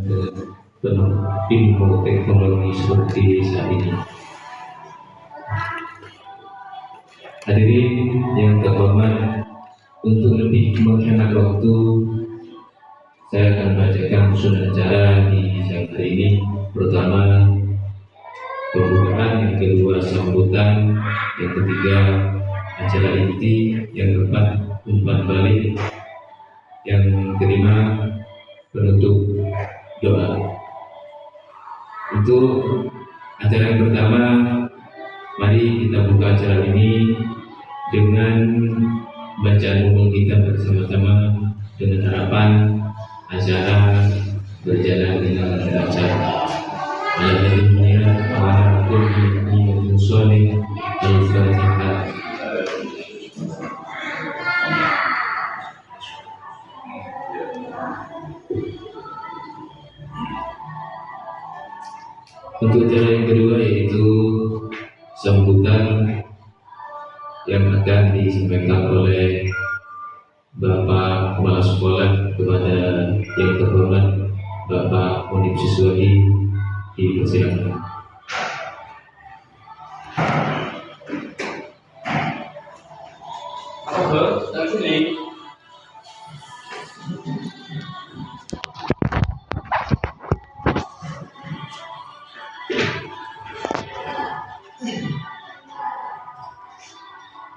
penuh ilmu teknologi seperti saat ini. Hadirin yang terhormat, untuk lebih menghemat waktu, saya akan bacakan susunan acara di siang hari ini. Pertama, pembukaan, yang kedua sambutan, yang ketiga acara inti, yang keempat umpan balik, yang kelima penutup doa. Untuk acara yang pertama, mari kita buka acara ini dengan bacaan umum kita bersama-sama, dengan harapan acara berjalan dengan lancar. Alhamdulillah, waalaikumsalam warahmatullahi wabarakatuh. Untuk acara yang kedua yaitu sambutan yang akan disampaikan oleh Bapak Kepala Sekolah kepada yang terhormat Bapak Unip Siswadi, dipersilakan.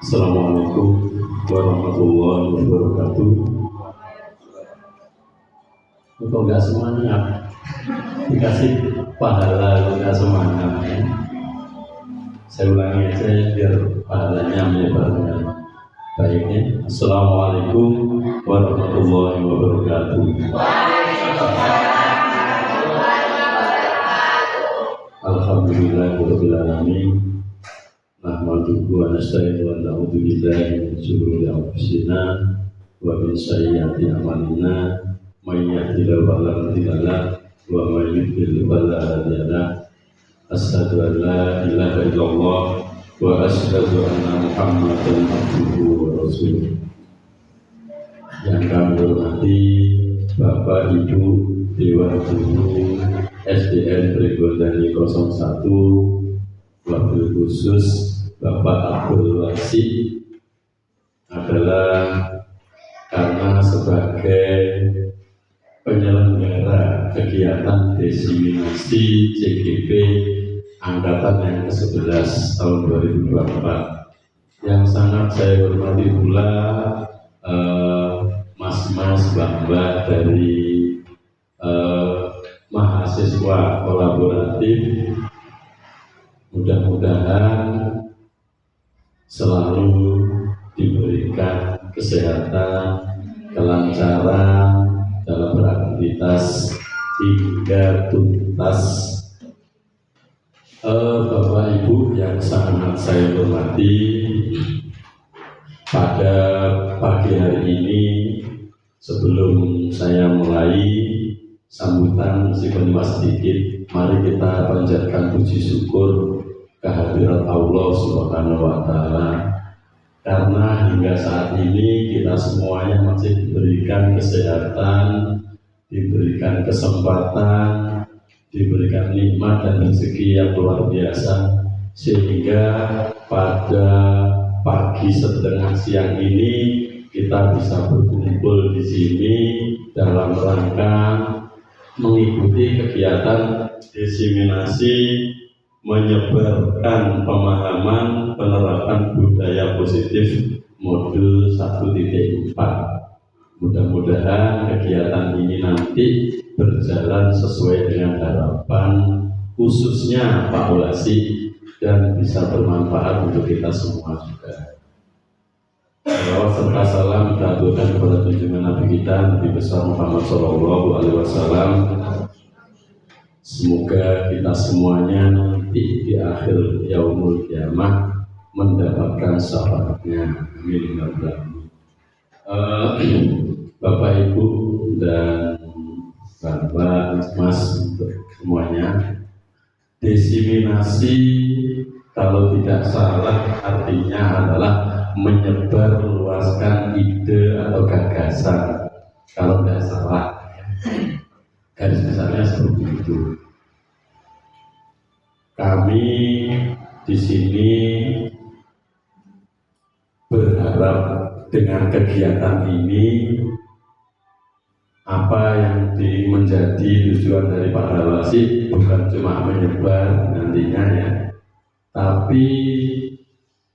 Assalamualaikum warahmatullahi wabarakatuh. Untuk enggak semuanya dikasih pahala, enggak semuanya. Saya ulangi aja biar pahalanya menyebar dengan baiknya. Assalamualaikum warahmatullahi wabarakatuh. Alhamdulillahirabbil alamin. Nahmaduhu wa nasta'inuhu wa na'udzu billahi min shururi anfusina wa min sayyiati a'malina. May yahdihillahu fala mudilla lahu wa may yudlil fala hadiya lahu. Asyhadu an la ilaha illallah wa asyhadu anna Muhammadan abduhu wa rasuluh. Yang kami hormati Bapak Ibu Dewan Guru SDN Trigondani 01, wabil khusus Bapak Abdul Wasi, adalah karena sebagai penyelenggara kegiatan diseminasi CGP Angkatan yang ke-11 tahun 2024, yang sangat saya hormati pula mas-mas mbak-mbak dari mahasiswa kolaboratif. Mudah-mudahan selalu diberikan kesehatan, kelancaran dalam beraktivitas hingga tuntas. Bapak Ibu yang sangat saya hormati, pada pagi hari ini sebelum saya mulai sambutan sedikit, mari kita panjatkan puji syukur kehadirat Allah Subhanahu wa Ta'ala, karena hingga saat ini kita semuanya masih diberikan kesehatan, diberikan kesempatan, diberikan nikmat dan rezeki yang luar biasa, sehingga pada pagi setengah siang ini kita bisa berkumpul di sini dalam rangka mengikuti kegiatan diseminasi menyebarkan pemahaman penerapan budaya positif modul 1.4. Mudah-mudahan kegiatan ini nanti berjalan sesuai dengan harapan khususnya Pak Ulasi dan bisa bermanfaat untuk kita semua juga. Salawat serta salam kita aturkan kepada junjungan Nabi kita Nabi besar Muhammad SAW. Semoga kita semuanya nanti di akhir yaumul kiamah mendapatkan syafaatnya. Amin. Bapak Ibu dan Bapak Mas semuanya, diseminasi kalau tidak salah artinya adalah menyebar luaskan ide atau gagasan, kalau tidak salah. Garis besarnya seperti itu. Kami di sini berharap dengan kegiatan ini apa yang menjadi tujuan dari Pak Rawasi bukan cuma menyebar nantinya ya, tapi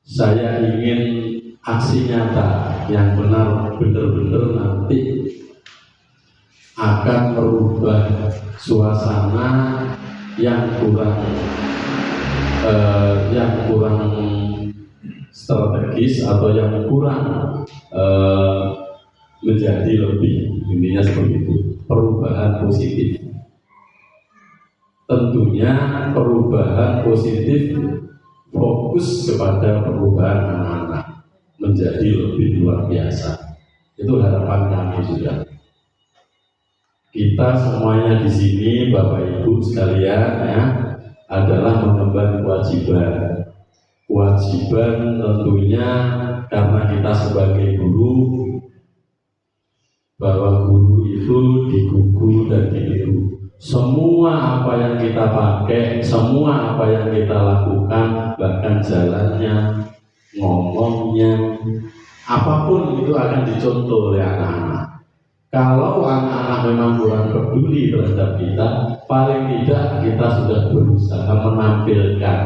saya ingin aksi nyata yang benar-benar nanti akan merubah suasana yang kurang strategis atau yang kurang menjadi lebih, intinya seperti itu, perubahan positif. Tentunya perubahan positif fokus kepada perubahan anak-anak menjadi lebih luar biasa. Itu harapan kami juga. Kita semuanya di sini, Bapak Ibu sekalian ya, adalah mengemban kewajiban. Kewajiban tentunya karena kita sebagai guru, bahwa guru itu digugu dan ditiru. Semua apa yang kita pakai, semua apa yang kita lakukan, bahkan jalannya, ngomongnya, apapun itu akan dicontoh oleh anak-anak. Kalau anak-anak memang kurang peduli terhadap kita, paling tidak kita sudah berusaha menampilkan,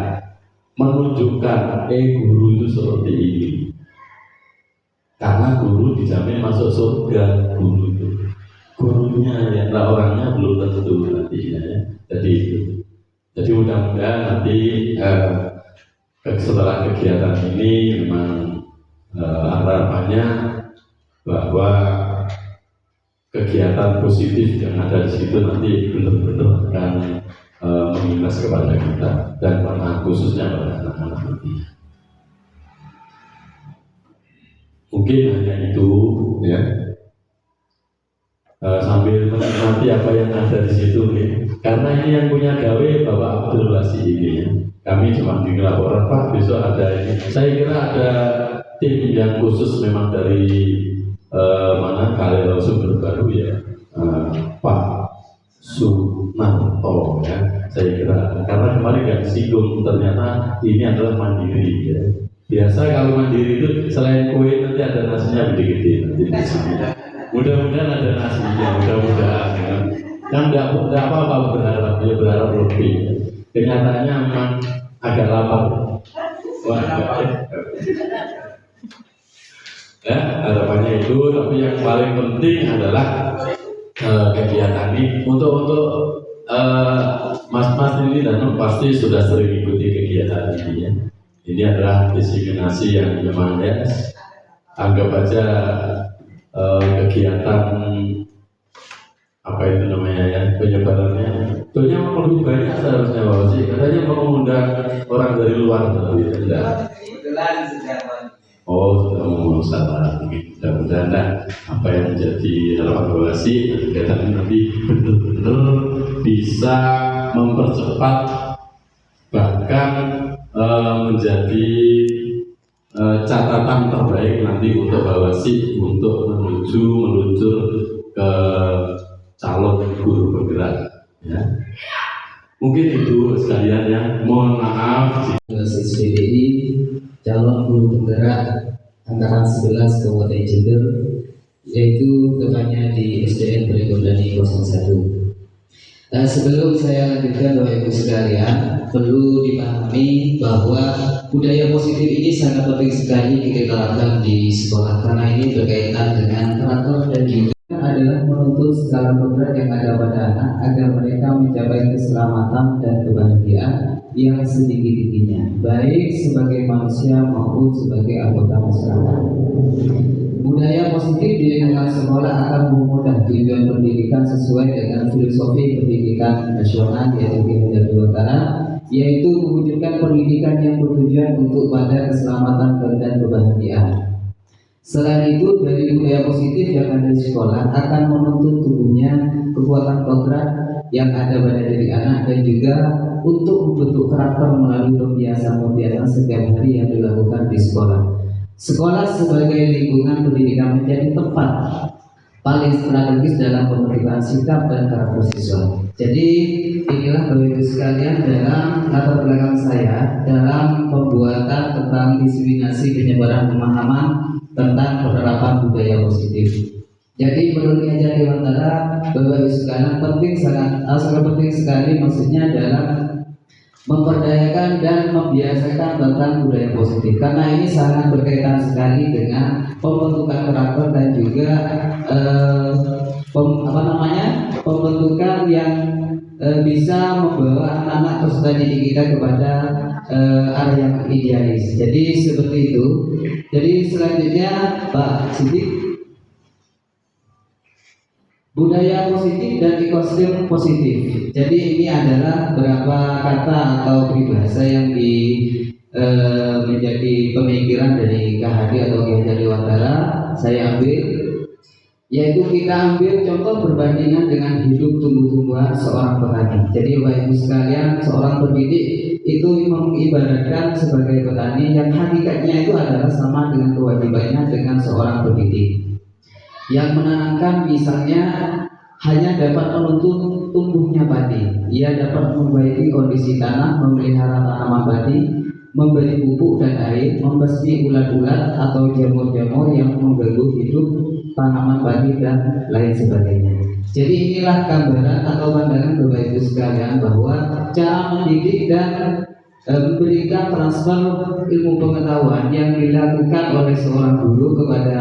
menunjukkan, guru itu seperti ini. Karena guru dijamin masuk surga, guru itu. Gurunya ya, orangnya belum tentu nantinya ya. Jadi itu. Jadi mudah-mudahan nanti setelah kegiatan ini memang harapannya bahwa kegiatan positif yang ada di situ nanti benar-benar akan mengimbas kepada kita dan khususnya pada anak-anak nanti. Mungkin hanya itu ya, sambil menikmati apa yang ada di situ ya. Karena ini yang punya gawe Bapak Abdul Wasi ini ya. Kami cuma di laporan, Pak besok ada ini. Saya kira ada tim yang khusus memang dari Kaleo Sumber Baru ya, Pak Sunarto ya. Saya kira karena kemarin nggak disinggung, ternyata ini adalah mandiri ya. Biasa kalau mandiri itu selain kue nanti ada nasinya gede-gede nanti di sini. Mudah-mudahan ada nasinya, mudah-mudahan ya. Kan nggak apa-apa berharap lebih. Kenyataannya memang agak lapar. Wah, ya harapannya itu. Tapi yang paling penting adalah kegiatan ini untuk mas-mas ini dan pasti sudah sering ikuti kegiatan ini ya. Ini adalah diseminasi yang memang ya, anggap aja kegiatan apa itu namanya ya, penyebarannya. Tentunya perlu banyak seharusnya Bapak sih. Katanya mau mengundang orang dari luar tapi tidak. Oh, sudah mau salah. Mudah-mudahan apa yang menjadi evaluasi kegiatan ini nanti benar-benar bisa mempercepat bahkan menjadi catatan terbaik nanti untuk Bawasi untuk meluncur ke calon guru bergerak ya. Mungkin itu sekalian ya, mohon maaf SPDI calon guru bergerak angkatan 11 Kabupaten Jember, yaitu tepatnya di SDN Bregondani 01. Sebelum saya lanjutkan Bapak Ibu sekalian, perlu dipahami bahwa budaya positif ini sangat penting sekali diterapkan di sekolah karena ini berkaitan dengan karakter dan juga adalah menuntut skala kodrat yang ada pada anak agar mereka mencapai keselamatan dan kebahagiaan yang setinggi-tingginya, baik sebagai manusia maupun sebagai anggota masyarakat. Budaya positif di lingkungan sekolah akan memudahkan tujuan pendidikan sesuai dengan filosofi pendidikan nasional yaitu Kinerja Utara, yaitu mewujudkan pendidikan yang bertujuan untuk pada keselamatan dan kebahagiaan. Selain itu, dari budaya positif yang ada di sekolah akan menuntut tumbuhnya kekuatan kodrat yang ada pada diri anak dan juga untuk membentuk karakter melalui pembiasaan setiap hari yang dilakukan di sekolah. Sekolah sebagai lingkungan pendidikan menjadi paling strategis dalam pembentukan sikap dan karakter siswa. Jadi inilah Bapak Ibu sekalian dalam latar belakang saya dalam pembuatan tentang diseminasi penyebaran pemahaman tentang penerapan budaya positif. Jadi menurut Ki Dewantara, Bapak Ibu sekalian sangat penting sekali, maksudnya dalam memperdayakan dan membiasakan tentang budaya positif, karena ini sangat berkaitan sekali dengan pembentukan karakter dan juga pembentukan yang bisa membawa anak-anak peserta didik kita kepada arah yang idealis. Jadi seperti itu. Jadi selanjutnya Pak Sidik, budaya positif dan ekosistem positif. Jadi ini adalah beberapa kata atau peribahasa yang menjadi pemikiran dari KHD atau Ki Dewantara. Saya ambil, yaitu kita ambil contoh perbandingan dengan hidup tumbuh-tumbuhan seorang petani. Jadi Bapak Ibu sekalian, seorang pendidik itu mengibaratkan sebagai petani yang hakikatnya itu adalah sama dengan kewajibannya dengan seorang pendidik yang menanamkan, misalnya hanya dapat menuntut tumbuhnya padi. Ia dapat memperbaiki kondisi tanah, memelihara tanaman padi, memberi pupuk dan air, membasmi ulat-ulat atau jamur-jamur yang mengganggu hidup tanaman padi dan lain sebagainya. Jadi inilah gambaran atau pandangan Bapak Ibu sekalian bahwa cara mendidik dan memberikan transfer ilmu pengetahuan yang dilakukan oleh seorang guru kepada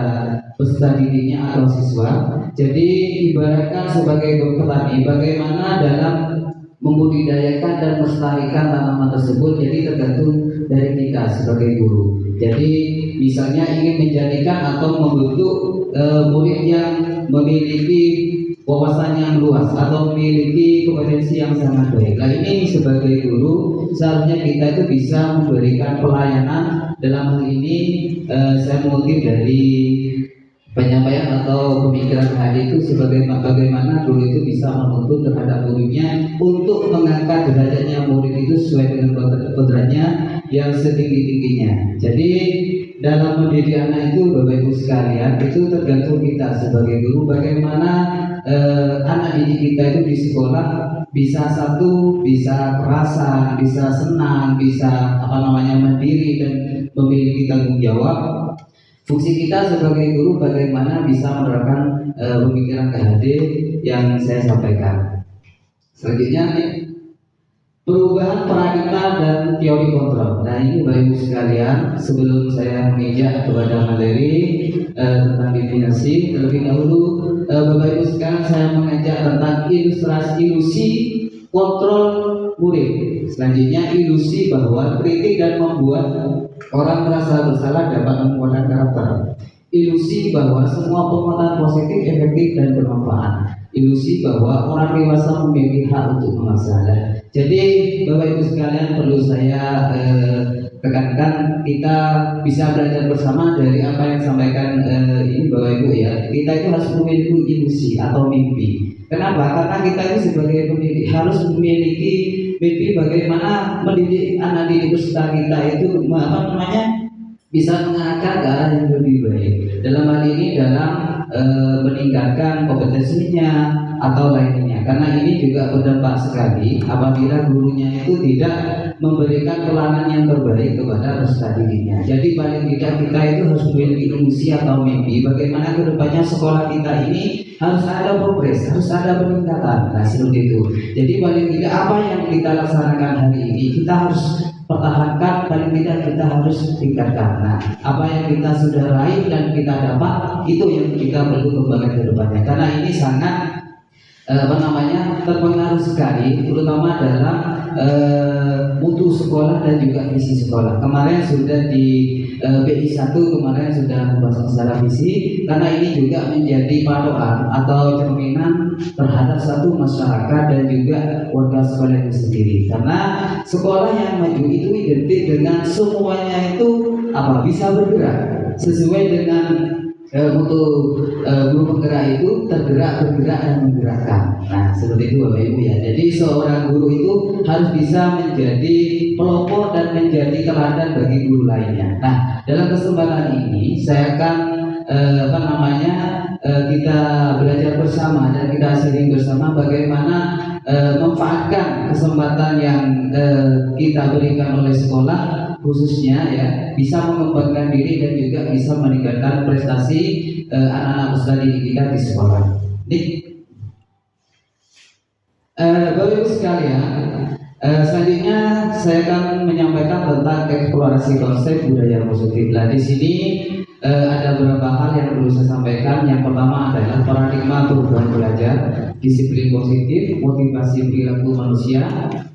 peserta didiknya atau siswa. Jadi ibaratkan sebagai petani, bagaimana dalam membudidayakan dan melestarikan tanaman tersebut, jadi tergantung dari kita sebagai guru. Jadi misalnya ingin menjadikan atau membentuk murid yang memiliki wawasan yang luas atau memiliki kompetensi yang sangat baik. Nah ini sebagai guru seharusnya kita itu bisa memberikan pelayanan. Dalam hal ini saya mengutip dari penyampaian atau pemikiran hari itu sebagai bagaimana guru itu bisa menuntut terhadap muridnya untuk mengangkat derajatnya murid itu sesuai dengan kodratnya yang setinggi-tingginya. Jadi dalam mendidik anak itu Bapak Ibu sekalian, itu tergantung kita sebagai guru bagaimana anak didik kita itu di sekolah bisa bisa kerasan, bisa senang, bisa mandiri dan memiliki tanggung jawab. Fungsi kita sebagai guru bagaimana bisa menerapkan pemikiran KHD yang saya sampaikan. Selanjutnya perubahan paradigma dan teori kontrol. Nah ini Bapak Ibu sekalian, sebelum saya menginjak kepada materi tentang definisi, terlebih dahulu Bapak Ibu sekalian saya mengajak tentang ilusi kontrol murid. Selanjutnya ilusi bahwa kritik dan membuat orang merasa bersalah dapat menguatkan karakter. Ilusi bahwa semua penguatan positif, efektif dan bermanfaat. Ilusi bahwa orang dewasa memiliki hak untuk bermasalah. Jadi Bapak Ibu sekalian, perlu saya tekankan, kita bisa belajar bersama dari apa yang disampaikan ini Bapak Ibu ya. Kita itu harus memiliki ilusi atau mimpi. Kenapa? Karena kita itu sebagai pendidik harus memiliki mimpi bagaimana mendidik anak didik peserta kita itu bisa mengarahkan ke arah yang lebih baik. Dalam hal ini dalam meningkatkan kompetensinya atau lainnya. Karena ini juga berdampak sekali apabila gurunya itu tidak memberikan pelayanan yang terbaik kepada peserta didiknya. Jadi paling tidak kita itu harus memiliki ilusi atau mimpi bagaimana kedepannya sekolah kita ini harus ada progres, harus ada peningkatan. Nah seperti itu. Jadi paling tidak apa yang kita laksanakan hari ini kita harus pertahankan, paling tidak kita harus tingkatkan. Nah apa yang kita sudah raih dan kita dapat, itu yang kita perlu kembangkan ke depannya. Karena ini sangat terpengaruh sekali, terutama dalam mutu sekolah dan juga visi sekolah. Kemarin sudah di BI 1 kemarin sudah membahas masalah visi, karena ini juga menjadi patokan atau cerminan terhadap satu masyarakat dan juga warga sekolah itu sendiri. Karena sekolah yang maju itu identik dengan semuanya itu bisa bergerak sesuai dengan mutu guru penggerak itu tergerak, bergerak dan menggerakkan. Nah seperti itu Bapak Ibu ya. Jadi seorang guru itu harus bisa menjadi pelopor dan menjadi teladan bagi guru lainnya. Nah dalam kesempatan ini saya akan kita belajar bersama dan kita sharing bersama bagaimana memanfaatkan kesempatan yang kita berikan oleh sekolah, khususnya ya bisa mengembangkan diri dan juga bisa meningkatkan prestasi anak-anak peserta didik kita di sekolah. Bapak Ibu sekalian, selanjutnya saya akan menyampaikan tentang eksplorasi konsep budaya positif. Nah, di sini ada beberapa hal yang perlu saya sampaikan. Yang pertama adalah paradigma perubahan belajar, disiplin positif, motivasi perilaku manusia,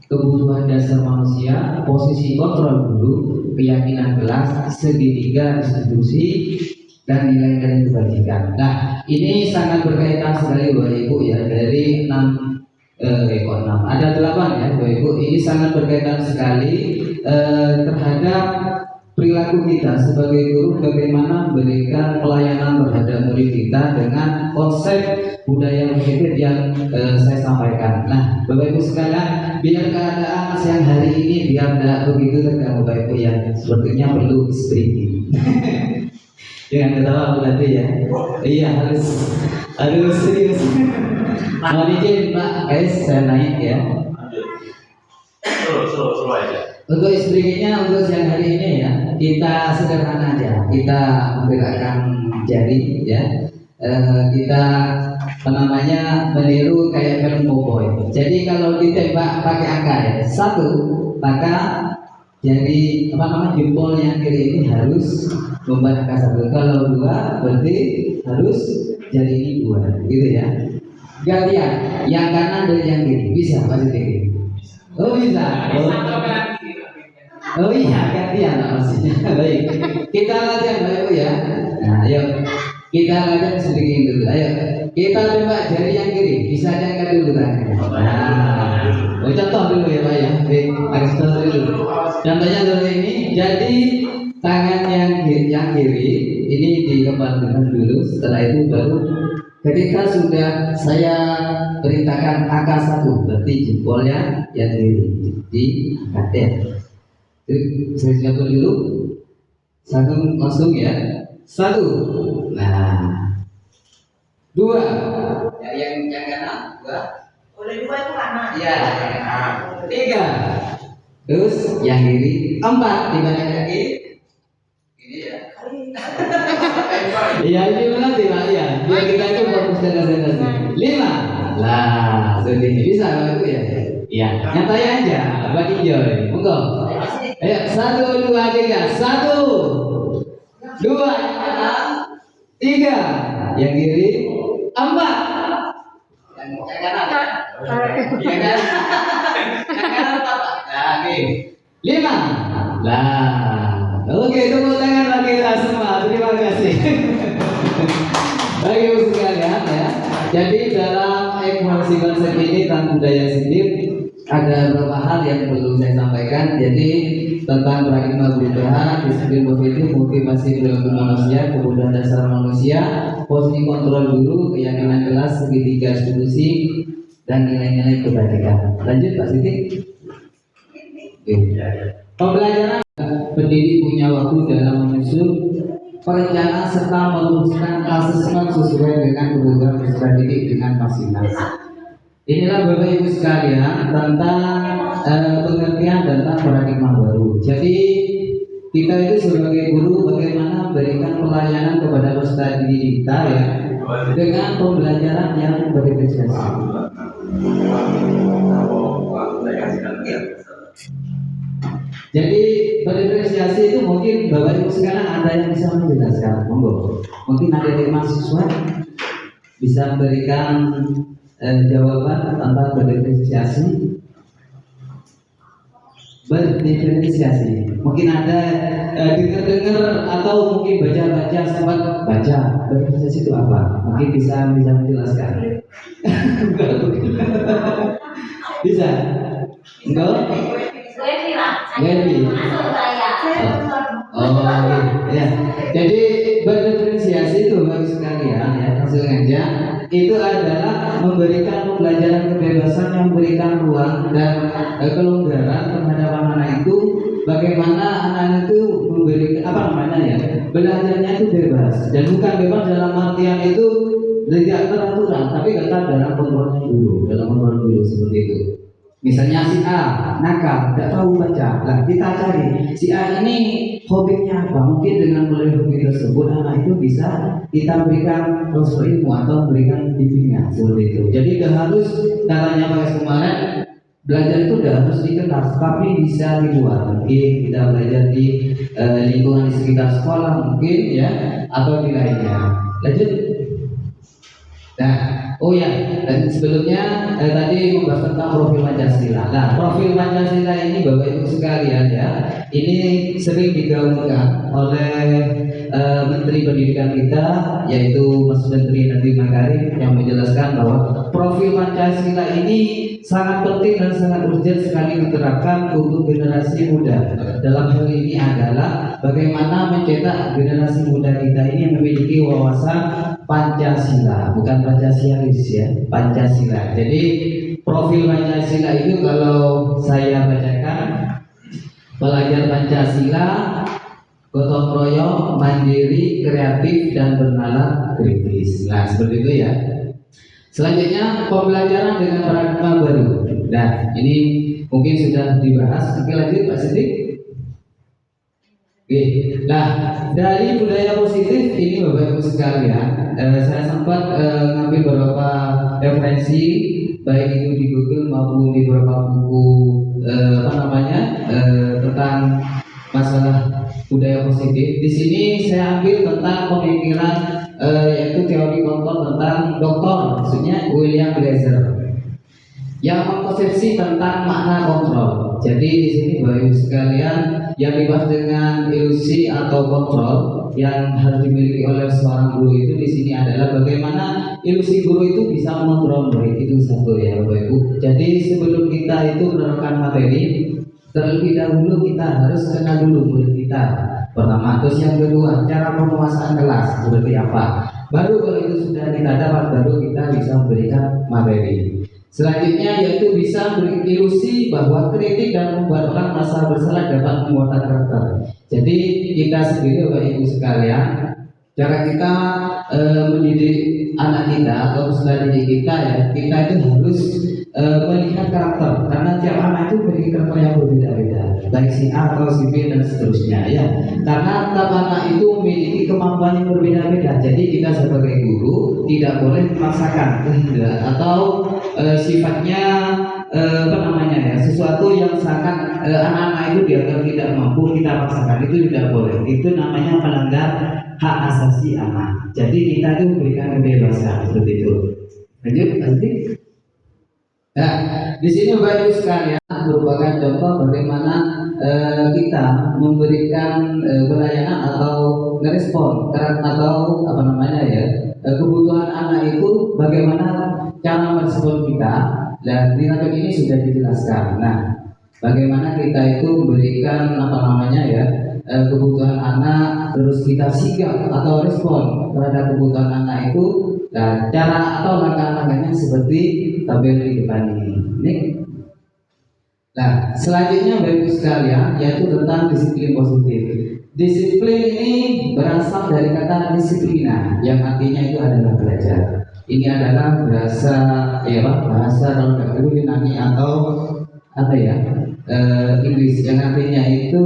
kebutuhan dasar manusia, posisi kontrol guru, keyakinan kelas, segitiga institusi, dan nilai-nilai kebajikan. Nah, ini sangat berkaitan sekali Bapak Ibu ya, dari 6 ada 8 ya Bapak Ibu. Ini sangat berkaitan sekali terhadap perilaku kita sebagai guru, bagaimana memberikan pelayanan terhadap murid kita dengan konsep budaya positif yang saya sampaikan. Nah, Bapak Ibu sekalian, biar keadaan siang hari ini biar tidak begitu tegang Bapak Ibu yang sepertinya perlu speaking. Jangan ketawa berarti ya. Iya, harus serius. Mohon izin Pak, guys, saya naik ya. Suruh aja. Untuk speakingnya untuk siang hari ini ya, kita sederhana aja. Kita menggerakkan jari ya. Kita meniru kayak film cowboy. Jadi kalau ditembak pakai angka ya 1, maka jadi jempol yang kiri ini harus membuat angka 1. Kalau 2 berarti harus jari ini 2, gitu ya. Gantian, yang kanan dari yang kiri bisa Pak Siti? Oh bisa. Oh iya, gantian maksudnya. Baik, kita latihan Bapak Ibu ya. Nah, ayo kita latihan sedikit dulu. Ayo kita coba jari yang kiri, bisa diangkat dulu tangannya. Nah, contoh dulu ya Pak ya. Harus contoh dulu. Contohnya dulu ini. Jadi tangan yang kiri ini dikembangkan dulu. Setelah itu baru ketika sudah saya perintahkan angka 1, berarti jempolnya yang kiri diangkat ya. Saya siapkan dulu. 1 langsung ya. 1. Nah. 2. Ya, yang kanan 2. Boleh 2 itu kanan. Iya, yang kanan. 3. Terus yang kiri 4 dibanding kaki. Ini ya. Iya, ini nanti Pak ya. Biar kita itu fokus dengan sensasi. 5. Lah, seperti ini bisa Bapak Ibu ya. Iya, nyatai aja, bagi joy. Monggo. Ayo, 1, 2, 3. 1, 2, 3. Yang kiri 4. Yang kanan. Yang kanan. Yang kanan 4. Nah, oke. 5. Lah, oke, tepuk tangan bagi kita semua. Terima kasih. Bagi Ibu sekalian ya. Jadi dalam eksplorasi konsep ini tentang budaya positif ada beberapa hal yang perlu saya sampaikan. Jadi tentang paradigma perubahan, disiplin positif, motivasi perilaku manusia, kebutuhan dasar manusia, posisi kontrol guru, keyakinan kelas, segitiga institusi, dan nilai-nilai kebajikan. Lanjut Pak Siti. Pembelajaran pendidik punya waktu dalam menyusun perencanaan serta merumuskan asesmen sesuai dengan kebutuhan peserta didik dengan masing-masing. Inilah Bapak Ibu sekalian tentang pengertian tentang paradigma baru. Jadi kita itu sebagai guru bagaimana memberikan pelayanan kepada peserta didik kita ya dengan pembelajaran yang berdifferensiasi. Jadi berdifferensiasi itu mungkin Bapak Ibu sekarang ada yang bisa menjelaskan, monggo. Mungkin ada dari mahasiswa bisa memberikan jawaban tentang berdifferensiasi. Mungkin ada dengar-dengar atau mungkin baca-baca, sempat baca berdifferensiasi itu apa? Mungkin bisa menjelaskan. Bisa? Enggak? Lebih. Oh, ya. Jadi berdifferensiasi itu bagi sekalian ya, langsung aja. Itu adalah memberikan pembelajaran kebebasan yang memberikan ruang dan kelonggaran terhadap anak-anak itu. Bagaimana anak itu memberikan belajarnya itu bebas dan bukan bebas dalam artian itu tidak teraturan, tapi tetap dalam kontrolnya guru, dalam kontrol guru seperti itu. Misalnya si A nakal, tidak tahu baca, nah kita cari si A ini hobinya apa? Mungkin dengan mulai hobi tersebut anak itu bisa kita berikan transfer ilmu atau berikan bimbingan seperti itu. Jadi tidak harus katanya Pak kemarin belajar itu tidak harus di kelas, tapi bisa di luar. Mungkin kita belajar di lingkungan di sekitar sekolah mungkin ya, atau di lainnya. Lanjut. Nah, oh ya, dan sebelumnya tadi membahas tentang profil Pancasila. Nah, profil Pancasila ini Bapak Ibu sekalian ya, ini sering digaungkan oleh Menteri Pendidikan kita, yaitu Mas Menteri Nadiem Makarim, yang menjelaskan bahwa profil Pancasila ini sangat penting dan sangat urgent sekali diterapkan untuk generasi muda. Dalam hal ini adalah bagaimana mencetak generasi muda kita ini yang memiliki wawasan Pancasila, bukan Pancasialis ya, Pancasila. Jadi profil Pancasila itu kalau saya bacakan, pelajar Pancasila gotong royong, mandiri, kreatif, dan bernalar kritis. Nah seperti itu ya. Selanjutnya pembelajaran dengan paradigma baru. Nah ini mungkin sudah dibahas. Oke lanjut Pak Siti. Oke, nah dari budaya positif ini Bapak Ibu sekalian, saya sempat ngambil beberapa referensi baik itu di Google maupun di beberapa buku tentang masalah budaya positif. Di sini saya ambil tentang pemikiran yaitu teori kontrol tentang doktor, maksudnya William Glaser, yang mengkonsepsi tentang makna kontrol. Jadi di sini Bapak Ibu sekalian, yang dibahas dengan ilusi atau kontrol yang harus dimiliki oleh seorang guru itu di sini adalah bagaimana ilusi guru itu bisa mengontrol murid. Itu satu ya Bapak Ibu. Jadi sebelum kita itu menerapkan materi, terlebih dahulu kita harus kenal dulu murid kita pertama. Terus yang kedua, cara penguasaan kelas seperti apa. Baru kalau itu sudah kita dapat, baru kita bisa memberikan materi. Selanjutnya yaitu bisa berilusi bahwa kritik dan membuat orang merasa bersalah dapat membuat karakter. Jadi kita sendiri Bapak Ibu sekalian, cara kita mendidik anak kita atau peserta didik kita ya, kita itu harus melihat karakter, karena tiap anak itu memiliki karakter yang berbeda-beda, baik si A atau si B dan seterusnya ya. Karena tiap anak itu memiliki kemampuan yang berbeda-beda. Jadi kita sebagai guru tidak boleh memaksakan atau sifatnya sesuatu yang sangat anak-anak itu dianggap tidak mampu kita paksakan, itu tidak boleh. Itu namanya melanggar hak asasi anak. Jadi kita itu memberikan kebebasan seperti itu. Lanjut nanti. Nah, di sini Bapak Ibu sekalian merupakan contoh bagaimana kita memberikan pelayanan atau merespon atau kebutuhan anak itu, bagaimana cara merespon kita, dan di tabel ini sudah dijelaskan. Nah, bagaimana kita itu memberikan kebutuhan anak, terus kita sigap atau respon terhadap kebutuhan anak itu. Nah, cara atau langkah-langkahnya seperti tabel di depan ini. Nah, selanjutnya Bapak Ibu sekalian, yaitu tentang disiplin positif. Disiplin ini berasal dari kata disiplina, yang artinya itu adalah belajar. Ini adalah bahasa dalam bahasa Yunani atau Inggris, yang artinya itu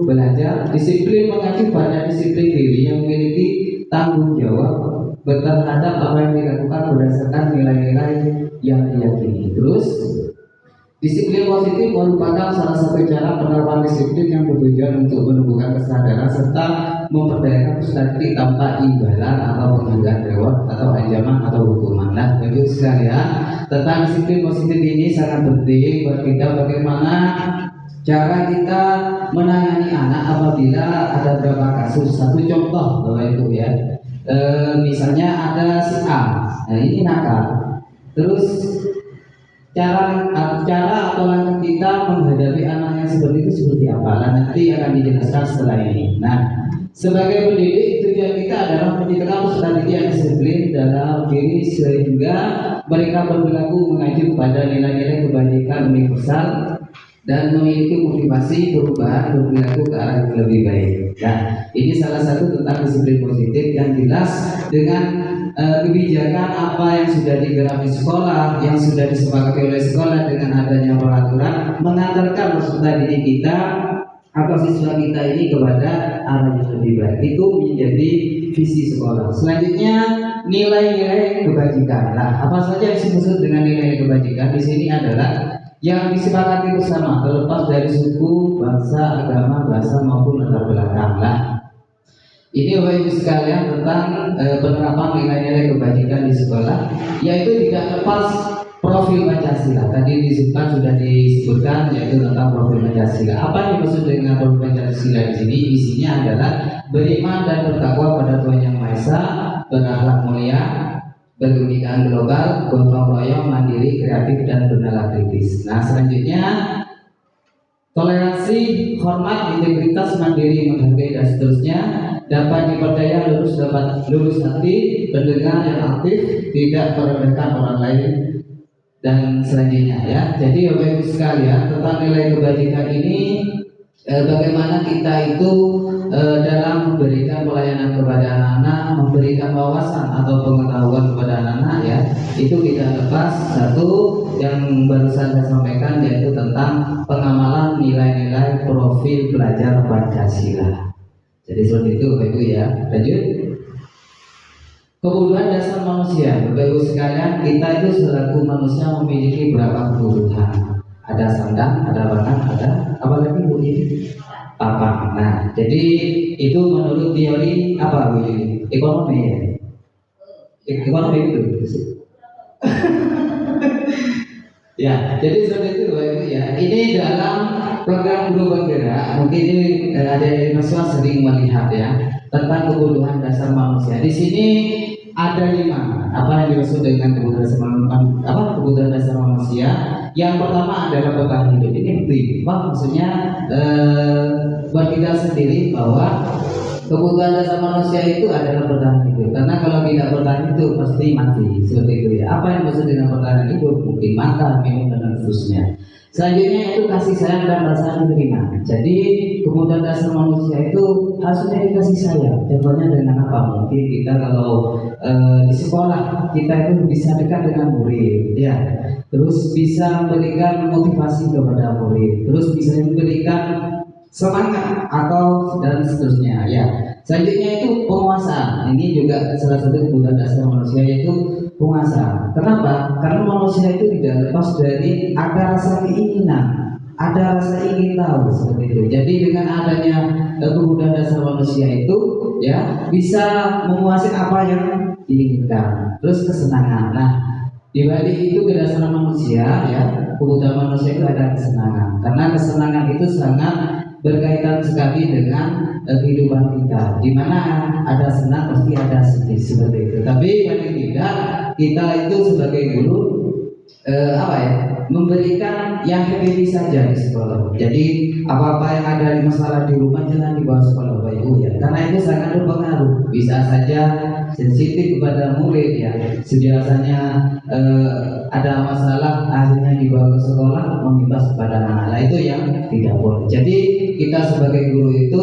belajar. Disiplin mengacu pada disiplin diri yang memiliki tanggung jawab terhadap apa yang dilakukan berdasarkan nilai-nilai yang diyakini. Terus disiplin positif merupakan salah satu cara penerapan disiplin yang bertujuan untuk menumbuhkan kesadaran serta memperdayakan peserta didik tanpa imbalan atau penghargaan reward atau ancaman atau hukuman. Nah, Bapak Ibu sekalian, tentang disiplin positif ini sangat penting buat kita, bagaimana cara kita menangani anak apabila ada beberapa kasus. Satu contoh Bapak Ibu ya, misalnya ada si A, nah ini nakal. Terus cara atau langkah kita menghadapi anak yang seperti itu seperti apa? Nah, nanti akan dijelaskan setelah ini. Nah, sebagai pendidik, tujuan kita adalah menciptakan peserta didik yang disiplin dalam diri sehingga mereka berperilaku mengacu pada nilai-nilai kebajikan universal dan memiliki motivasi perubahan berperilaku ke arah yang lebih baik. Nah, ini salah satu tentang disiplin positif yang jelas dengan kebijakan apa yang sudah digarap di sekolah, yang sudah disepakati oleh sekolah dengan adanya peraturan, mengantarkan peserta didik kita atau siswa kita ini kepada arah yang lebih baik. Itu menjadi visi sekolah. Selanjutnya nilai-nilai kebajikan. Nah, apa saja yang dimaksud dengan nilai kebajikan di sini adalah yang disepakati bersama, terlepas dari suku, bangsa, agama, bahasa maupun latar belakang. Nah, ini Bapak Ibu sekalian tentang penerapan nilai-nilai kebajikan di sekolah, yaitu tidak lepas profil Pancasila. Tadi sudah disebutkan yaitu tentang profil Pancasila. Apa yang dimaksud dengan profil Pancasila di sini? Isinya adalah beriman dan bertakwa pada Tuhan Yang Maha Esa, berakhlak mulia, berkebinekaan global, gotong royong, mandiri, kreatif, dan bernalar kritis. Nah, selanjutnya toleransi, hormat, integritas, mandiri, menghargai, dan seterusnya. Dapat dipercaya, lurus hati, pendengar yang aktif, tidak meremehkan orang lain, dan selanjutnya ya. Jadi Bapak Ibu sekalian, tentang nilai kebajikan ini bagaimana kita itu dalam memberikan pelayanan kepada anak-anak, memberikan wawasan atau pengetahuan kepada anak-anak ya, itu tidak lepas satu yang barusan saya sampaikan, yaitu tentang pengamalan nilai-nilai profil pelajar Pancasila. Jadi seperti itu Bapak Ibu ya. Lanjut. Kebutuhan dasar manusia, Bapak Ibu sekalian, kita itu selaku manusia memiliki berapa kebutuhan? Ada sandang, ada pangan, ada apa lagi Bu ini? Papan. Nah, jadi itu menurut teori apa Bu ini? Ekonomi ya. Ekonomi itu. Ya, jadi seperti itu Bapak Ibu ya. Ini dalam program Guru Bergerak, mungkin ini ada mahasiswa sering melihat ya tentang kebutuhan dasar manusia. Di sini ada 5. Apa yang dimaksud dengan kebutuhan dasar manusia? Yang pertama adalah bertahan hidup. Ini penting. Maksudnya buat kita sendiri bahwa kebutuhan dasar manusia itu adalah bertahan hidup. Karena kalau tidak bertahan hidup pasti mati. Seperti itu ya. Apa yang dimaksud dengan bertahan hidup? Mungkin makan, minum, dan seterusnya. Selanjutnya itu kasih sayang dan rasa diterima. Jadi kebutuhan dasar manusia itu harusnya dikasih sayang. Contohnya dengan apa? Mungkin kita kalau di sekolah kita itu bisa dekat dengan murid, ya. Terus bisa memberikan motivasi kepada murid. Terus bisa memberikan semangat atau dan seterusnya, ya. Selanjutnya itu penguasaan. Ini juga salah satu kebutuhan dasar manusia, yaitu penguasaan. Kenapa? Karena manusia itu tidak lepas dari ada rasa keinginan, ada rasa ingin tahu seperti itu. Jadi dengan adanya kebutuhan dasar manusia itu, ya, bisa menguasai apa yang diinginkan. Terus kesenangan. Nah, di balik itu kedasar manusia, ya, kebutuhan manusia itu ada kesenangan. Karena kesenangan itu sangat berkaitan sekali dengan kehidupan kita. Di mana ada senang pasti ada sedih seperti itu. Tapi paling tidak kita itu sebagai guru memberikan yang happy saja di sekolah. Jadi apa-apa yang ada di masalah di rumah jangan dibawa sekolah Bapak Ibu ya. Karena itu sangat berpengaruh. Bisa saja sensitif kepada murid ya. Biasanya ada masalah akhirnya dibawa ke sekolah mengimbas kepada anak. Nah, itu yang tidak boleh. Jadi kita sebagai guru itu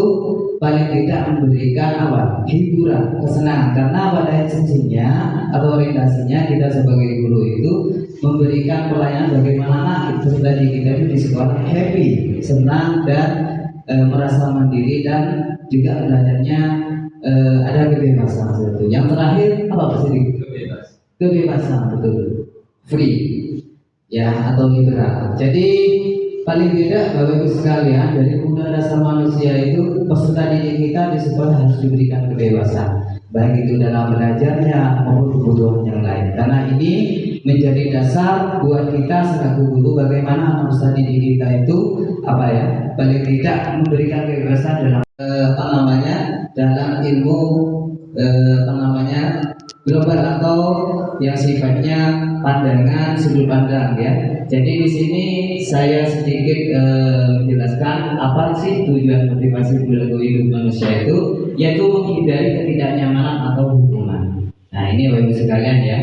paling tidak memberikan hiburan, kesenangan. Karena pada esensinya atau orientasinya kita sebagai guru itu memberikan pelayanan bagaimana anak itu tadi kita itu di sekolah happy, senang dan merasa mandiri dan juga belajarnya ada kebebasan seperti itu. Yang terakhir apa Pak Sidi? Kebebasan, betul, free ya, atau liberal. Jadi paling tidak Bapak Ibu sekalian, dari kebutuhan dasar manusia itu peserta didik kita di sekolah harus diberikan kebebasan, baik itu dalam belajarnya maupun kebutuhan yang lain. Karena ini menjadi dasar buat kita selaku guru bagaimana peserta didik kita itu paling tidak memberikan kebebasan dalam dalam ilmu global atau yang sifatnya pandangan sudut pandang ya. Jadi di sini saya sedikit menjelaskan apa sih tujuan motivasi perilaku hidup manusia itu, yaitu menghindari ketidaknyamanan atau hukuman. Nah ini Bapak Ibu sekalian ya.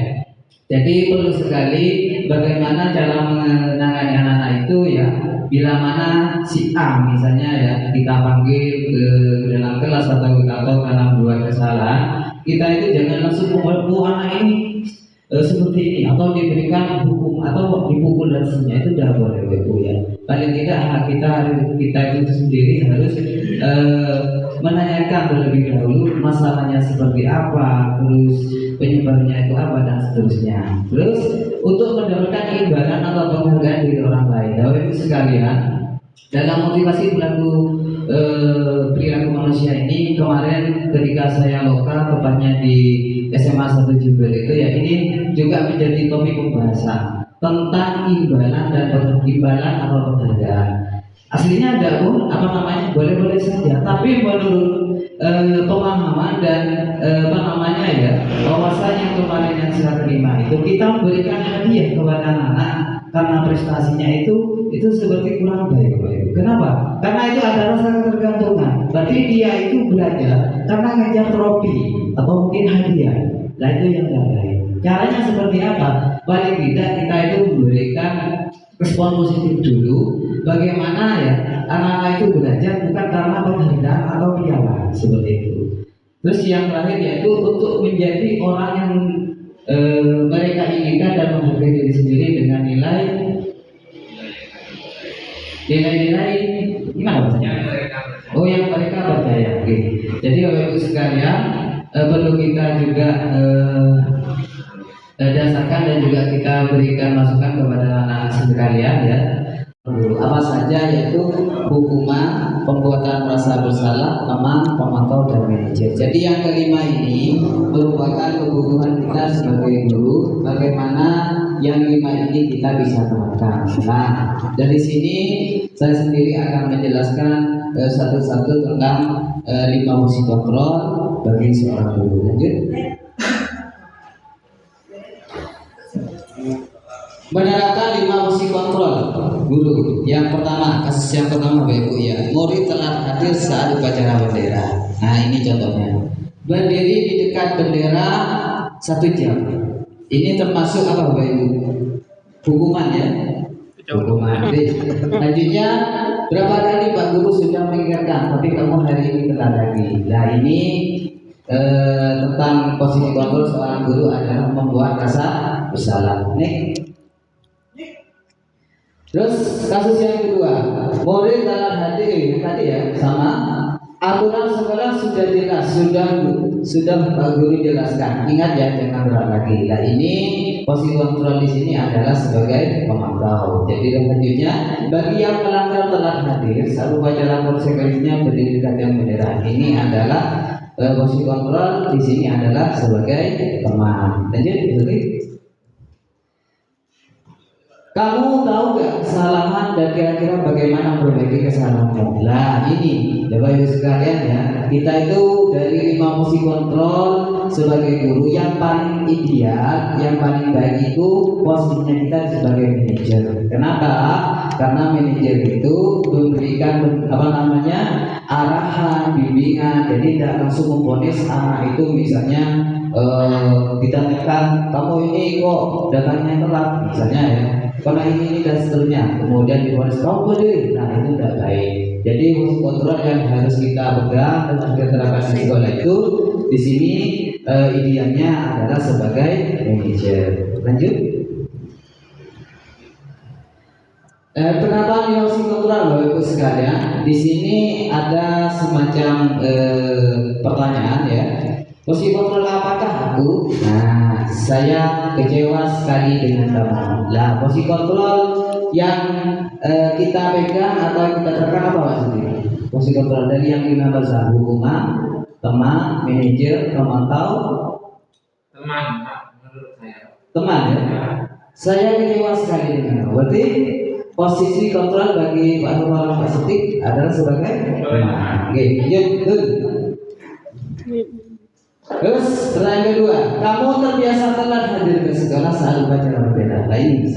Jadi perlu sekali bagaimana cara menangani anak-anak itu ya. Bila mana si A misalnya ya kita panggil ke dalam kelas atau karena membuat kesalahan, kita itu jangan langsung mengaku anak ini seperti ini atau diberikan hukum atau dipukul dan seterusnya, itu tidak boleh Ibu ya. Paling tidak hak kita itu sendiri harus menanyakan terlebih dahulu masalahnya seperti apa, terus penyebabnya itu apa dan seterusnya. Terus untuk mendapatkan imbalan atau penghargaan dari orang lain, Bapak Ibu sekalian, dalam motivasi pelaku perilaku manusia ini, kemarin ketika saya lokal tepatnya di SMA 1 Jember itu ya, ini juga menjadi topik pembahasan tentang imbalan dan imbalan atau penghargaan. Aslinya ada pun boleh-boleh saja, tapi menurut pemahaman dan bahwasanya kemarin yang saya terima itu kita memberikan hadiah kepada anak-anak karena prestasinya itu seperti kurang baik Bapak Ibu. Kenapa? Karena itu ada rasa ketergantungan. Berarti dia itu belajar karena ngejar trofi atau mungkin hadiah. Nah itu yang tidak baik. Caranya seperti apa? Paling tidak kita itu memberikan respon positif dulu. Bagaimana ya anak-anak itu belajar bukan karena penghargaan atau piala seperti itu. Terus yang terakhir yaitu untuk menjadi orang yang mereka inginkan dan menghargai diri sendiri dengan nilai-nilai gimana bahasanya? Oh yang mereka percaya. Oke. Jadi Bapak Ibu sekalian, perlu kita juga dasarkan dan juga kita berikan masukan kepada anak-anak sekalian ya. Apa saja yaitu hukuman, pembuatan merasa bersalah, teman, pemantau dan manajer. Jadi yang kelima ini merupakan kebutuhan kita sebagai guru. Bagaimana yang lima ini kita bisa terapkan. Nah, dari sini saya sendiri akan menjelaskan satu-satu tentang 5 fungsi kontrol bagi seorang guru. Lanjut. Menerapkan 5 fungsi kontrol guru. Yang pertama, kasus yang pertama Bapak Ibu ya, murid telat hadir saat upacara bendera. Nah ini contohnya, berdiri di dekat bendera 1 jam. Ini termasuk apa Bapak Ibu? Hukuman ya. Hukuman. Lanjutnya, berapa kali Pak Guru sudah mengingatkan, tapi kamu hari ini telat lagi. Nah ini tentang posisi kontrol seorang guru adalah membuat rasa bersalah. Nih. Terus kasus yang kedua, murid telah hadir tadi ya, sama aturan sekolah sudah jelas, sudah Pak Guru jelaskan. Ingat ya, jangan berat lagi. Nah ini posisi kontrol di sini adalah sebagai pemantau. Jadi selanjutnya, bagi yang melanggar telah hadir, saat upacara konsekuensinya berdiri di dekat bendera. Ini adalah posisi kontrol di sini adalah sebagai teman. Lanjut, betul. Kamu tahu gak kesalahan dan kira-kira bagaimana memperbaiki kesalahanmu? Nah ini Bapak Ibu sekalian ya, kita itu dari 5 fungsi kontrol sebagai guru yang paling ideal, yang paling baik itu posisinya kita sebagai manajer. Kenapa? Karena manajer itu memberikan arahan, bimbingan. Jadi tidak langsung memvonis anak itu misalnya ditanyakan kamu ini kok datangnya telat misalnya ya, karena ini dan seterusnya, kemudian divonis kamu berdiri. Nah itu tidak baik. Jadi fungsi kontrol yang harus kita pegang dan juga terapkan di sekolah itu di sini idealnya adalah sebagai manajer. Lanjut. Penerapan fungsi kontrol Bapak Ibu sekalian, di sini ada semacam pertanyaan ya. Fungsi kontrol apakah aku? Nah, saya kecewa sekali dengan kamu. Lah, fungsi kontrol yang kita pegang atau kita terapkan apa maksudnya? Fungsi kontrol dari yang 5 bahasa: hukuman, teman, manajer, pemantau. Teman, menurut saya. Teman ya. Saya kecewa sekali dengan kamu. Berarti posisi kontrol bagi Pak Nurul Pasitik adalah sebagai teman. Oke, yuk. Terus pertanyaan kedua, kamu terbiasa telat hadir ke sekolah saat upacara bendera. Nah ini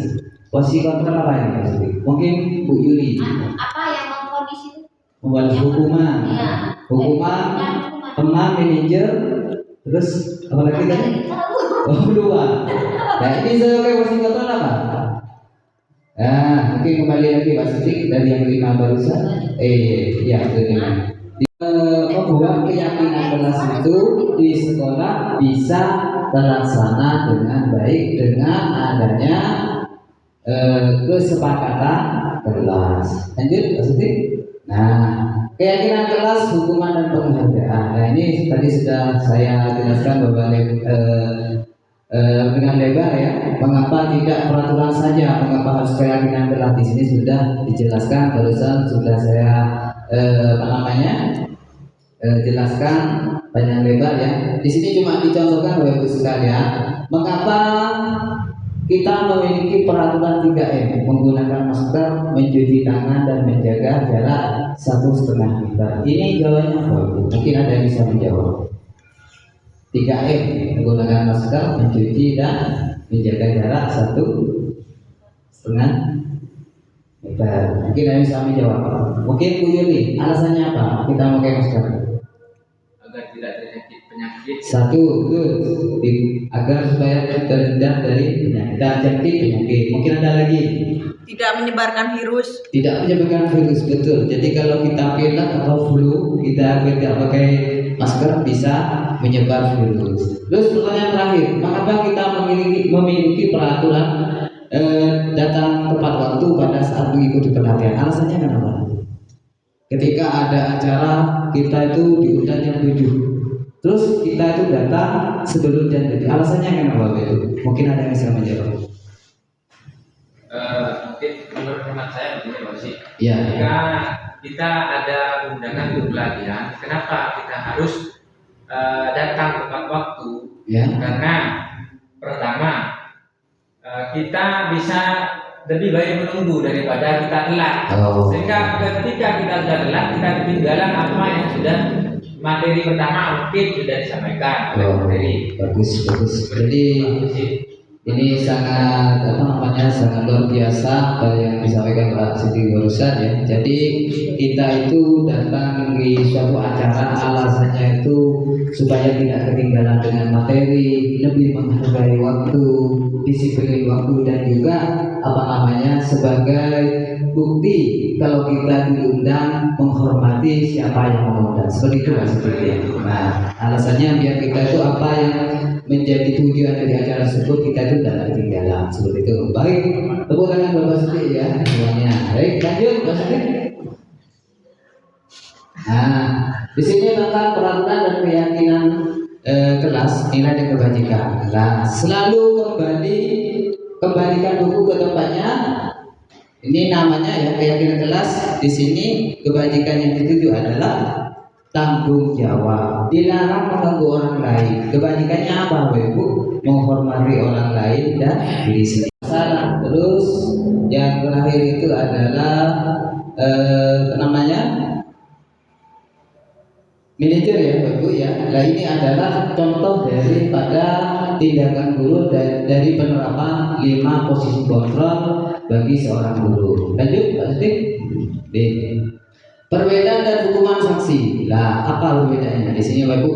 posisi kontrol apa ini maksudnya? Mungkin Bu Yuli. Apa yang memvonis itu? Membuat hukuman, Ya. hukuman, teman, manajer, terus apa lagi tadi? Oh 2. Nah ini sebagai posisi kontrol apa? Nah mungkin kembali lagi Pak Sidik dari yang 5 barusan. Ya betul. membuat keyakinan kelas itu di sekolah bisa terlaksana dengan baik dengan adanya kesepakatan kelas. Lanjut, Pak Siti. Nah, keyakinan kelas, hukuman dan penghargaan. Nah, ini tadi sudah saya jelaskan dengan lebar ya. Mengapa tidak peraturan saja? Mengapa harus keyakinan kelas? Di sini sudah dijelaskan barusan sudah saya jelaskan panjang lebar ya. Di sini cuma dicontohkan Bapak Ibu sekalian, mengapa kita memiliki peraturan 3M, menggunakan masker, mencuci tangan dan menjaga jarak 1,5 meter. Ini jawabannya apa Ibu? Mungkin ada yang bisa menjawab. 3M, menggunakan masker, mencuci dan menjaga jarak 1,5 meter. Mungkin ada yang bisa menjawab. Mungkin Bu Yuli, alasannya apa kita memakai masker? Agar tidak terjangkit penyakit. Satu, agar supaya terhindar dari penyakit, terjangkit penyakit. Mungkin ada lagi. Tidak menyebarkan virus. Tidak menyebarkan virus, betul. Jadi kalau kita pilek atau flu, kita tidak pakai masker bisa menyebar virus. Terus pertanyaan terakhir, mengapa kita memiliki peraturan datang tepat waktu pada saat mengikuti pelatihan? Alasannya kenapa? Ketika ada acara kita itu diundang jam 7, terus kita itu datang sebelum jam 7. Alasannya kenapa itu? Mungkin ada yang bisa menjawab. Mungkin menurut hemat saya begini Pak sih. Ya. Jika kita ada undangan untuk pelatihan, kenapa kita harus datang tepat waktu? Ya. Karena pertama kita bisa lebih baik menunggu daripada kita telat. Sehingga ketika kita sudah telat, kita ketinggalan apa yang sudah materi pertama mungkin sudah disampaikan oleh materi. Bagus. Jadi ini sangat sangat luar biasa apa yang disampaikan Pak Siti barusan ya. Jadi kita itu datang di suatu acara alasannya itu supaya tidak ketinggalan dengan materi, lebih menghargai waktu, disiplin waktu, dan juga sebagai bukti kalau kita diundang menghormati siapa yang mengundang. Seperti itu Pak Siti. Nah, alasannya biar kita itu apa yang menjadi tujuan dari acara tersebut kita itu tidak ketinggalan. Seperti itu. Baik, tepuk tangan Bapak Siti ya semuanya. Baik, lanjut Bapak Siti. Nah, di sini tentang peraturan dan keyakinan kelas nilai dan kebajikan. Nah, selalu kembalikan buku ke tempatnya. Ini namanya ya keyakinan kelas. Di sini kebajikan yang dituju adalah tanggung jawab. Dilarang mengganggu orang lain. Kebajikannya apa, Ibu? Menghormati orang lain dan diri sendiri. Salah. Terus yang terakhir itu adalah manajer ya, Ibu ya. Nah, ini adalah contoh daripada tindakan guru dari penerapan 5 posisi kontrol bagi seorang guru. Lanjut, Pak Siti. D. Perbedaan dan hukuman sanksi. Lah, apa perbedaannya? Di sini Bapak Ibu,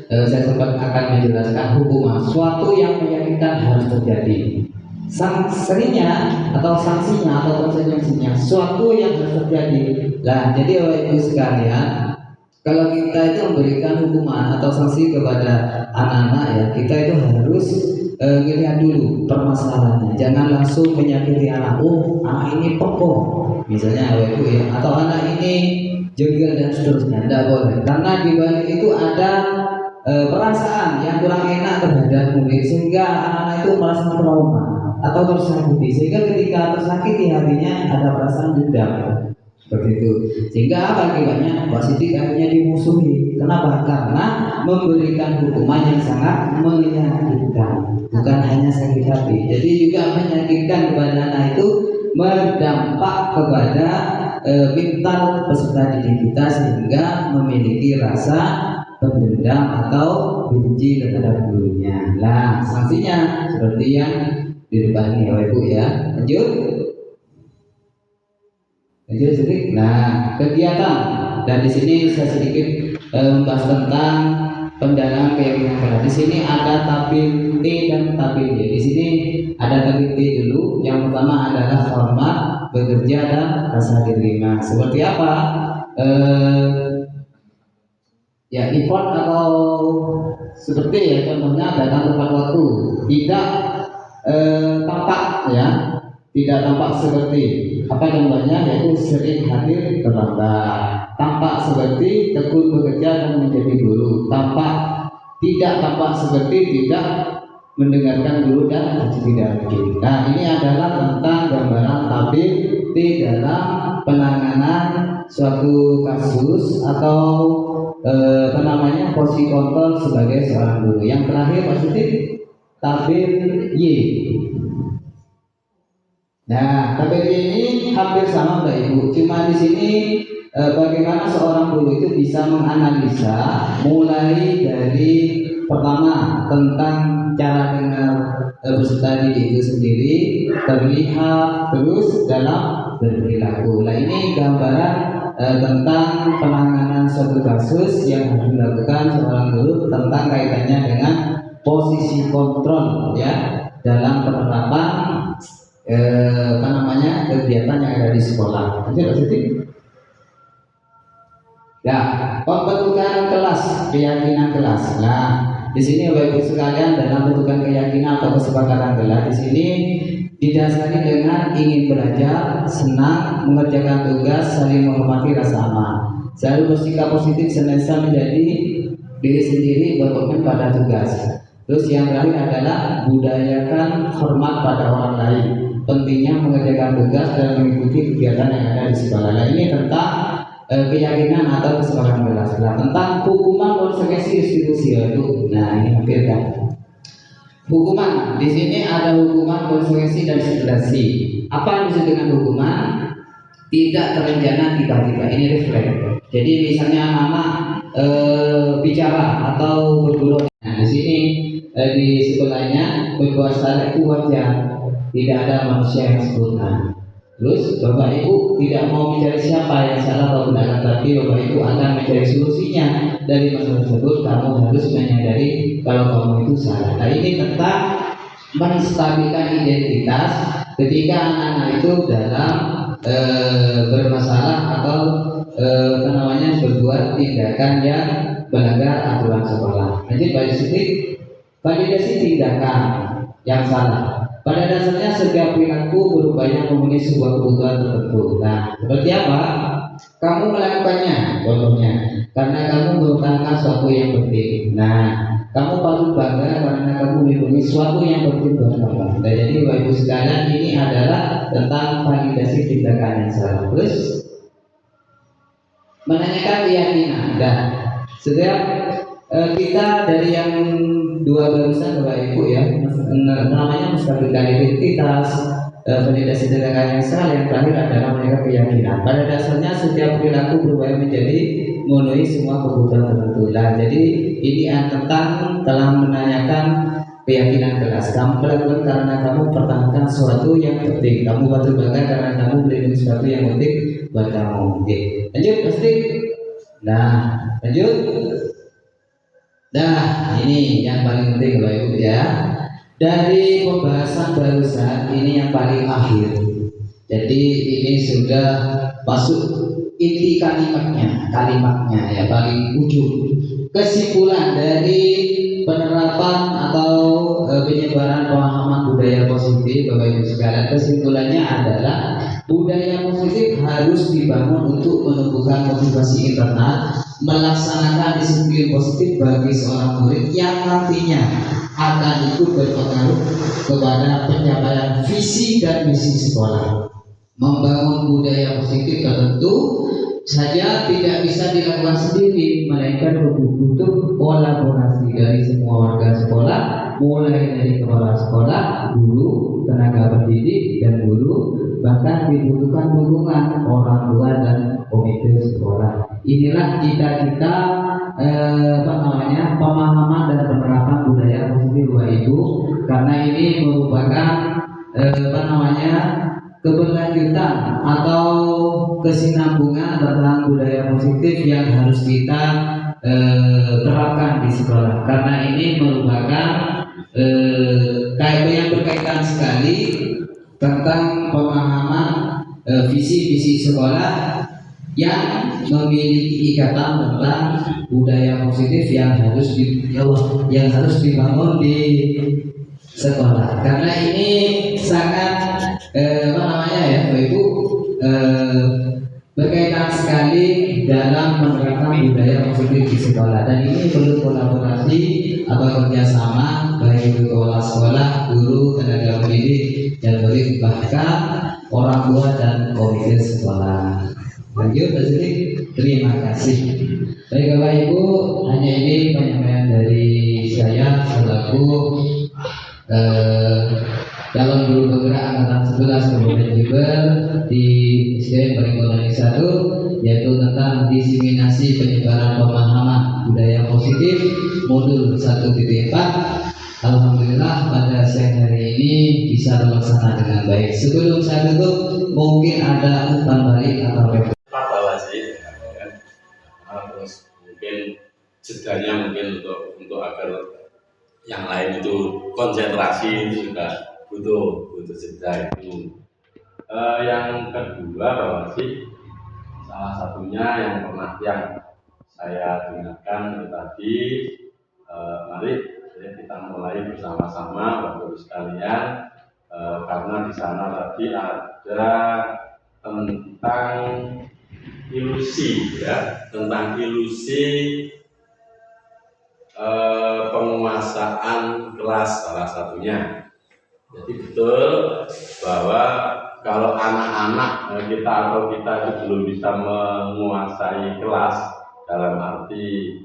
saya sempat akan menjelaskan hukuman. Suatu yang menyakitkan harus terjadi. Sanksinya atau sanksinya atau konsekuensinya, suatu yang harus terjadi. Lah, jadi Bapak Ibu sekalian, kalau kita itu memberikan hukuman atau sanksi kepada anak-anak ya, kita itu harus lihat dulu permasalahannya. Jangan langsung menyakiti anak. Oh, anak ini pekok, misalnya Ibu ya, atau anak ini jengkel dan seterusnya. Tidak boleh, karena di balik itu ada perasaan yang kurang enak terhadap murid, sehingga anak-anak itu merasa trauma atau tersakiti, sehingga ketika tersakiti hatinya ada perasaan dendam. Seperti itu. Sehingga apa akibatnya? Pak Siti akhirnya dimusuhi. Kenapa? Karena memberikan hukuman yang sangat menyakitkan, bukan hanya sakit hati. Jadi juga menyakitkan kepada anak itu berdampak kepada mental peserta didik kita, sehingga memiliki rasa pendendam atau benci terhadap gurunya. Nah, sanksinya seperti yang di depan ini, Ibu ya. Lanjut. Sedikit. Nah, kegiatan, dan di sini saya sedikit membahas tentang pendalaman keyakinan kelas. Di sini ada tabir T dan tabir D. Di sini ada tabir T dulu. Yang pertama adalah hormat, bekerja, dan rasa diterima. Seperti apa? Ya, effort atau seperti ya contohnya datang tepat waktu, tidak tampak ya, tidak tampak seperti apa contohnya, yaitu sering hadir terlambat, tampak seperti tekun bekerja dan menjadi guru, tidak tampak seperti tidak mendengarkan guru dan tidak rajin. Nah, ini adalah tentang gambaran tabir di dalam penanganan suatu kasus atau posisi kontrol sebagai seorang guru. Yang terakhir positif tabir Y. Nah, tabir Y ini hampir sama Bapak Ibu, cuma di sini bagaimana seorang guru itu bisa menganalisa mulai dari pertama tentang cara dengar peserta didik itu sendiri, terlihat, terus dalam berperilaku. Nah, ini gambaran tentang penanganan suatu kasus yang harus dilakukan seorang guru tentang kaitannya dengan posisi kontrol ya dalam penerapan kegiatan yang ada di sekolah. Lanjut positif. Ya, pembentukan kelas, keyakinan kelas. Nah, di sini Bapak Ibu sekalian, dalam pembentukan keyakinan atau kesepakatan kelas di sini didasari dengan ingin belajar, senang, mengerjakan tugas, saling menghormati, rasa aman. Selalu bersikap positif senantiasa menjadi diri sendiri, berkomitmen pada tugas. Terus yang terakhir adalah budayakan hormat pada orang lain. Pentingnya mengerjakan tugas dan mengikuti kegiatan yang ada di sekolah. Nah, ini tentang keyakinan atau kesepakatan kelas. Nah, tentang hukuman konsekuensi institusi itu. Nah, ini hampir kan. Hukuman di sini ada hukuman konsekuensi dan situasi. Apa yang disebut dengan hukuman? Tidak terencana tiba-tiba. Ini refleks. Jadi misalnya anak bicara atau bergurau. Nah, di sini di sekolahnya berbuat salah itu wajar. Tidak ada manusia yang sempurna. Terus Bapak Ibu tidak mau mencari siapa yang salah atau benar, tapi Bapak Ibu akan mencari solusinya dari masalah tersebut. Kamu harus menyadari kalau kamu itu salah. Nah, ini tentang menstabilkan identitas ketika anak-anak itu dalam bermasalah atau berbuat tindakan yang melanggar aturan sekolah. Jadi validasi tindakan yang salah. Pada dasarnya setiap perilaku berupaya memenuhi sebuah kebutuhan tertentu. Nah, seperti apa? Kamu melakukannya, contohnya, karena kamu merupakan sesuatu yang penting. Nah, kamu patut bangga karena kamu melindungi sesuatu yang penting buat kamu. Nah, jadi Bapak Ibu sekalian, ini adalah tentang validasi tindakan yang salah. Terus menanyakan keyakinan. Nah, setiap kita dari yang dua barusan Bapak Ibu ya, namanya menstabilkan identitas, validasi tindakan yang salah, yang terakhir adalah menjaga keyakinan. Pada dasarnya setiap perilaku berupaya menjadi memenuhi semua kebutuhan tertentu. Nah, jadi ini tentang telah menanyakan keyakinan kelas. Kamu melakukan karena kamu pertahankan sesuatu yang penting. Kamu patut bangga karena kamu melindungi sesuatu yang penting buat kamu. Oke. Lanjut pasti. Nah, lanjut. Nah, ini yang paling penting Bapak Ibu ya. Dari pembahasan barusan ini yang paling akhir. Jadi ini sudah masuk inti kalimatnya ya, paling ujung. Kesimpulan dari penerapan atau penyebaran pemahaman budaya positif Bapak Ibu sekalian, kesimpulannya adalah budaya positif harus dibangun untuk menumbuhkan motivasi internal, melaksanakan disiplin positif bagi seorang murid yang nantinya akan ikut berpengaruh kepada pencapaian visi dan misi sekolah. Membangun budaya positif tertentu saja tidak bisa dilakukan sendiri, melainkan butuh kolaborasi dari semua warga sekolah, mulai dari kepala sekolah, guru, tenaga pendidik, dan guru, bahkan dibutuhkan dukungan orang tua dan komite sekolah. Inilah cita-cita pemahaman dan penerapan budaya positif Bapak Ibu, karena ini merupakan keberlanjutan atau kesinambungan tentang budaya positif yang harus kita terapkan di sekolah, karena ini merupakan yang berkaitan sekali tentang pemahaman visi-misi sekolah yang memiliki ikatan tentang budaya positif yang harus dibangun di sekolah. Karena ini sangat Bapak Ibu berkaitan sekali dalam menerapkan budaya positif di sekolah, dan ini perlu kolaborasi atau kerjasama baik kepala sekolah, guru, tenaga pendidik, dan murid, bahkan orang tua dan komite sekolah. Lanjut, terima kasih. Baik Bapak Ibu, hanya ini penyampaian dari saya selaku calon guru penggerak angkatan 11 Kabupaten Jember di SDN Baringkondani 1, yaitu tentang diseminasi penyebaran pemahaman budaya positif modul 1.4. Alhamdulillah pada siang hari ini bisa terlaksana dengan baik. Sebelum saya tutup, mungkin ada umpan balik atau evaluasi, terus mungkin jedanya mungkin untuk agar yang lain itu konsentrasi itu juga butuh jeda itu. Yang kedua bahwa sih salah satunya yang saya dengarkan tadi, mari kita mulai bersama-sama Bapak-Ibu sekalian, karena di sana tadi ada tentang ilusi, ya, tentang ilusi penguasaan kelas salah satunya. Jadi betul bahwa kalau anak-anak kita atau kita itu belum bisa menguasai kelas dalam arti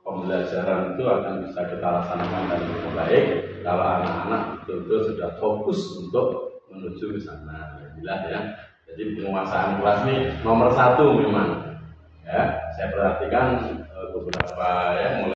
pembelajaran itu akan bisa kita laksanakan dengan baik kalau anak-anak betul-betul sudah fokus untuk menuju ke sana. Ya. Jadi penguasaan kelas ini nomor 1 memang. Ya, saya perhatikan beberapa ya mulai